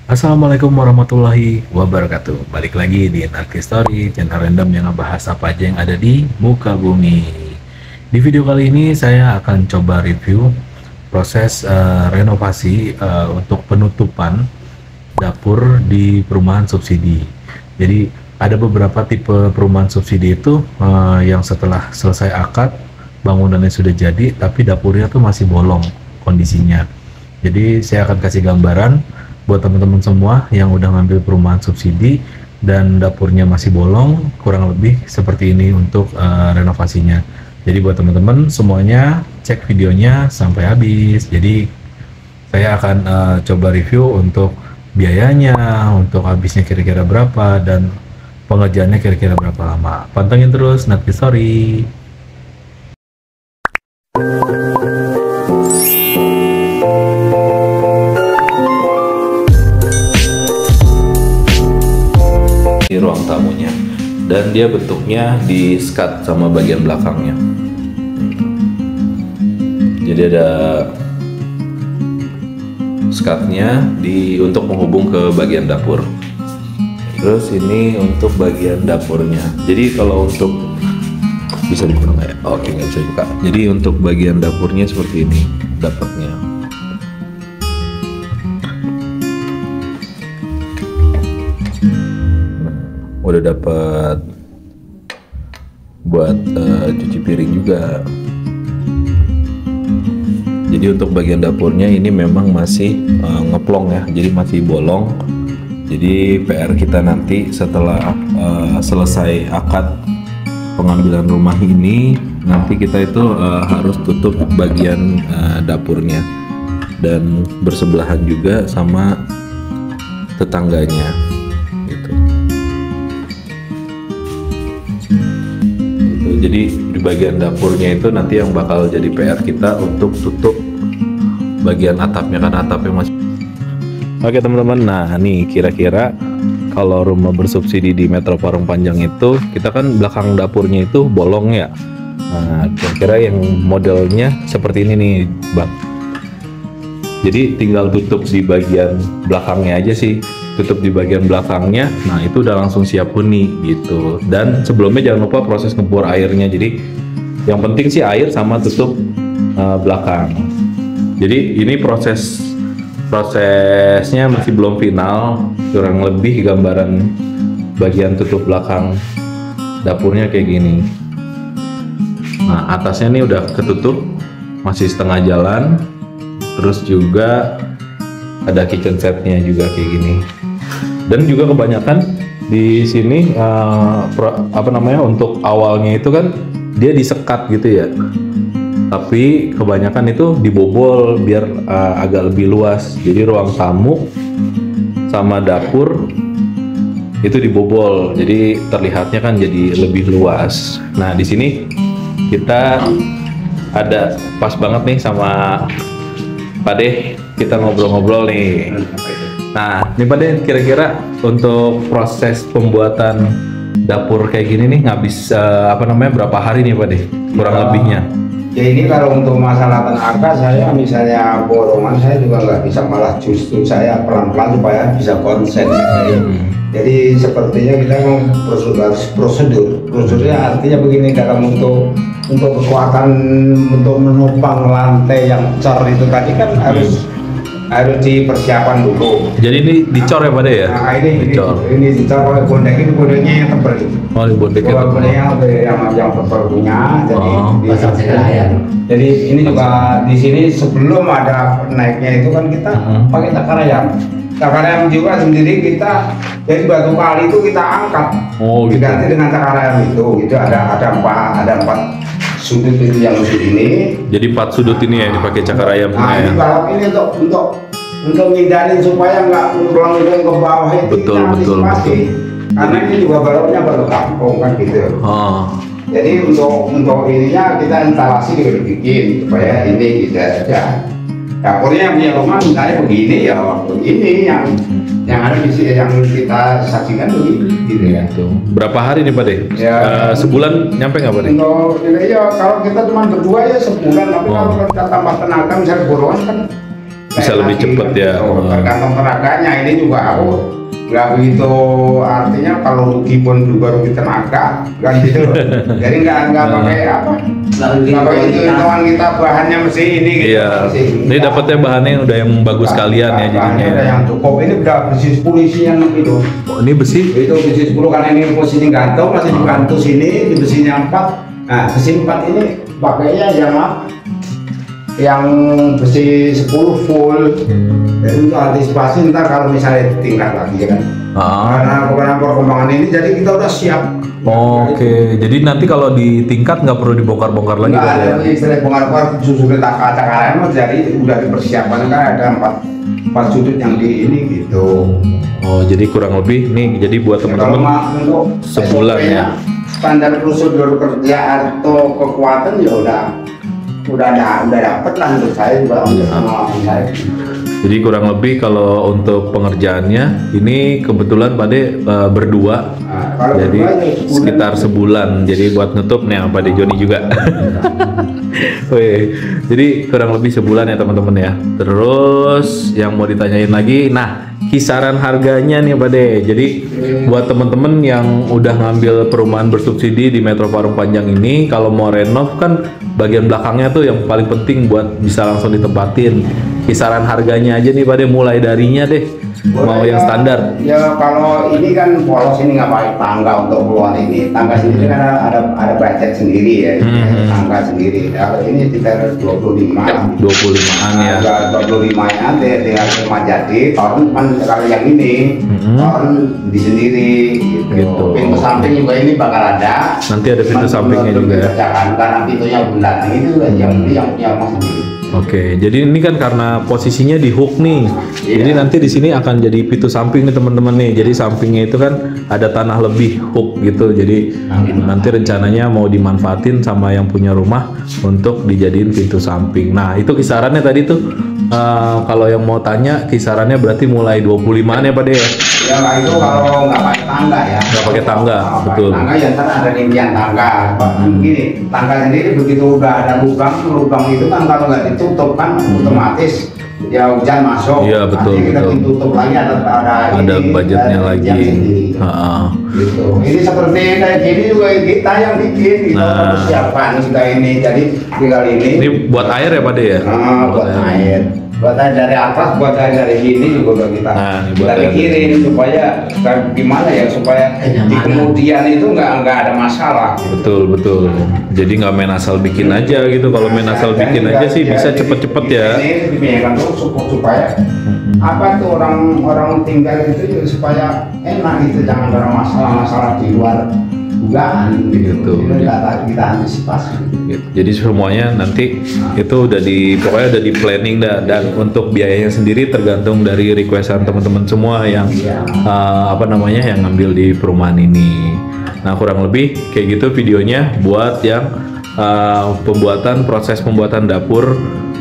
Assalamualaikum warahmatullahi wabarakatuh. Balik lagi di Narki Story, channel random yang ngebahas apa aja yang ada di muka bumi. Di video kali ini saya akan coba review proses renovasi untuk penutupan dapur di perumahan subsidi. Jadi ada beberapa tipe perumahan subsidi itu yang setelah selesai akad bangunannya sudah jadi, tapi dapurnya tuh masih bolong kondisinya. Jadi saya akan kasih gambaran buat teman-teman semua yang udah ngambil perumahan subsidi dan dapurnya masih bolong, kurang lebih seperti ini untuk renovasinya. Jadi buat teman-teman semuanya cek videonya sampai habis. Jadi saya akan coba review untuk biayanya, untuk habisnya kira-kira berapa, dan pengerjaannya kira-kira berapa lama. Pantengin terus Narki Story. Ini ruang tamunya, dan dia bentuknya di skat sama bagian belakangnya. Jadi ada skatnya untuk menghubung ke bagian dapur. Terus ini untuk bagian dapurnya. Jadi kalau untuk bisa dibuka nggak ya? Oke, nggak bisa dibuka. Jadi untuk bagian dapurnya seperti ini dapatnya. Udah dapat buat cuci piring juga. Jadi untuk bagian dapurnya ini memang masih ngeplong ya, jadi masih bolong. Jadi PR kita nanti setelah selesai akad pengambilan rumah ini, nanti kita itu harus tutup bagian dapurnya dan bersebelahan juga sama tetangganya gitu. Jadi di bagian dapurnya itu nanti yang bakal jadi PR kita untuk tutup bagian atapnya, karena atapnya masih. Oke teman-teman, nah nih kira-kira kalau rumah bersubsidi di Metro Parung Panjang itu, kita kan belakang dapurnya itu bolong ya. Nah kira-kira yang modelnya seperti ini nih Bang. Jadi tinggal tutup di bagian belakangnya aja sih, tutup di bagian belakangnya. Nah itu udah langsung siap huni gitu. Dan sebelumnya jangan lupa proses ngebor airnya. Jadi yang penting sih air sama tutup belakang. Jadi ini prosesnya masih belum final. Kurang lebih gambaran bagian tutup belakang dapurnya kayak gini. Nah atasnya nih udah ketutup, masih setengah jalan. Terus juga ada kitchen setnya juga kayak gini. Dan juga kebanyakan di sini untuk awalnya itu kan dia disekat gitu ya. Tapi kebanyakan itu dibobol biar agak lebih luas. Jadi ruang tamu sama dapur itu dibobol. Jadi terlihatnya kan jadi lebih luas. Nah, di sini kita ada pas banget nih sama Pak De, kita ngobrol-ngobrol nih. Nah, nih Pak De, kira-kira untuk proses pembuatan dapur kayak gini nih ngabis berapa hari nih Pak De? Kurang lebihnya. Ya ini kalau untuk masalah tenaga, saya misalnya borongan saya juga nggak bisa, malah justru saya pelan-pelan supaya bisa konsen. Jadi sepertinya kita harus prosedurnya artinya begini, dalam untuk kekuatan untuk menopang lantai yang cor itu tadi kan harus dipersiapkan dulu. Jadi ini dicor ya Pak De ya? Nah ini dicor, bondeknya yang tebal. Oh, bondeknya yang tebal punya. Jadi ini juga di sini sebelum ada naiknya itu kan kita pakai takar ayam. Takar ayam juga sendiri kita, jadi batu kali itu kita angkat, diganti dengan takar ayam itu. Itu ada empat sudut itu yang begini. Jadi 4 sudut ini ya dipakai cakar ayam. Nah ini balok ini untuk ngindarin supaya nggak ngulang-ngulang ke bawah itu. Betul. Karena ini juga baloknya baru kampung kan gitu. Jadi untuk ininya kita instalasi juga dibikin supaya ini gitu aja. Dapurnya punya rumah misalnya begini ya begini yang ada di sini yang kita saksikan begini gitu ya. Berapa hari nih Pak De? Ya. Sebulan nyampe nggak Pak De? Untuk ini ya kalau kita cuma berdua ya sebulan, tapi kalau kita tambah tenaga misalnya borongan kan bisa lebih cepat ya. Tergantung tenaganya. Ini juga aku nggak begitu, artinya kalau rugi pun juga rugi tenaga kan gitu. Jadi nggak pakai apa, nggak pakai hitungan kita bahannya mesti ini gitu. Iya. Ini dapatnya bahannya udah yang bagus sekalian ya jadinya. Udah yang cukup. Ini udah besi 10 isinya itu. Oh, ini besi? Itu besi 10 karena ini posisi gantung masih dibantu sini, di besinya 4. Nah besi 4 ini pakainya yang besi 10 full. Jadi untuk antisipasi ntar kalau misalnya tingkat lagi ya kan. Karena perkembangan ini jadi kita udah siap. Oke, jadi nanti kalau di tingkat nggak perlu dibongkar-bongkar lagi. Nggak ada istilah bongkar-bongkar, sudah takarannya jadi udah dipersiapkan kan ada 4 sudut yang di ini gitu. Oh, jadi kurang lebih nih, jadi buat teman-teman sebulan ya. Standar prosedur kerja atau kekuatan ya udah dapet lah untuk saya juga untuk pengalaman saya. Jadi kurang lebih kalau untuk pengerjaannya ini kebetulan Pak De berdua, jadi sekitar sebulan. Jadi buat nutup nih Pak De Joni juga. Jadi kurang lebih sebulan ya teman-teman ya. Terus yang mau ditanyain lagi, nah kisaran harganya nih Pak De. Jadi buat teman-teman yang udah ngambil perumahan bersubsidi di Metro Parung Panjang ini, kalau mau renov kan bagian belakangnya tuh yang paling penting buat bisa langsung ditempatin. Kisaran harganya aja nih Pak De, mulai darinya deh. Mau yang standar? Ya kalau ini kan polos, ini nggak pakai tangga untuk keluar ini. Tangga sendiri kan ada budget sendiri ya, tangga sendiri. Kalau ini sekitar 25. 25-an ya. 25-an dengan rumah jadi. Tahun kan kalau yang ini, tahun di sendiri gitu. Pintu samping juga ini bakal ada. Nanti ada pintu sampingnya juga ya. Karena pintunya bulat itu yang punya rumah sendiri. Oke, jadi ini kan karena posisinya di hook nih, jadi nanti di sini akan jadi pintu samping nih teman-teman nih. Jadi sampingnya itu kan ada tanah lebih hook gitu. Jadi nanti rencananya mau dimanfaatin sama yang punya rumah untuk dijadiin pintu samping. Nah itu kisarannya tadi tuh kalau yang mau tanya kisarannya berarti mulai 25-an ya Pak De ya? Ya itu kalau nggak pakai tangga ya. Nggak pakai tangga, betul. Tangga ya ntar ada rintian tangga. Gini, tangga sendiri begitu udah ada lubang itu kan kalau nggak ditutup kan otomatis ya hujan masuk. Iya betul. Nanti kita ditutup lagi ada ini, budgetnya lagi. Gitu. Ini seperti kayak gini juga kita yang bikin, kita persiapan kita ini. Jadi tinggal ini. Ini buat air ya Pak De ya? Buat air. Buat air dari atas, buat air dari sini juga udah kita pikirin supaya gimana ya supaya di kemudian itu nggak ada masalah. Betul. Jadi nggak main asal bikin aja gitu. Kalau main asal bikin aja sih bisa cepet-cepet ya. Ini dipikirkan tuh supaya apa tuh orang tinggal itu supaya enak gitu, jangan ada masalah di luar dugaan gitu. Kita antisipasi. Gitu. Jadi semuanya nanti itu pokoknya udah di planning dan untuk biayanya sendiri tergantung dari requestan teman-teman semua yang yang ngambil di perumahan ini. Nah kurang lebih kayak gitu videonya buat yang proses pembuatan dapur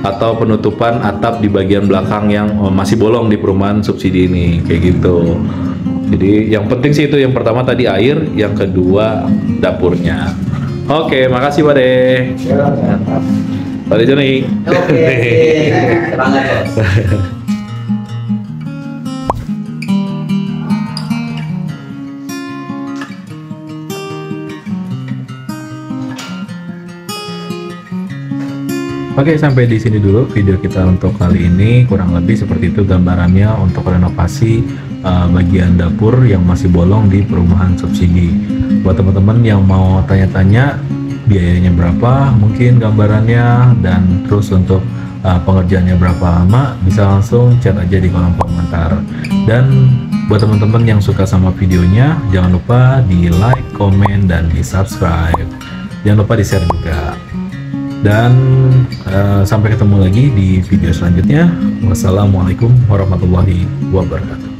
atau penutupan atap di bagian belakang yang masih bolong di perumahan subsidi ini kayak gitu. Jadi yang penting sih itu yang pertama tadi air, yang kedua dapurnya. Oke, makasih Pak De. Pak De Joni. Oke. Semangat. Oke, sampai di sini dulu video kita untuk kali ini. Kurang lebih seperti itu gambarannya untuk renovasi bagian dapur yang masih bolong di perumahan subsidi. Buat teman-teman yang mau tanya-tanya biayanya berapa, mungkin gambarannya, dan terus untuk pengerjaannya berapa lama, bisa langsung chat aja di kolom komentar. Dan buat teman-teman yang suka sama videonya, jangan lupa di like, komen, dan di subscribe. Jangan lupa di share juga. Dan sampai ketemu lagi di video selanjutnya. Wassalamualaikum warahmatullahi wabarakatuh.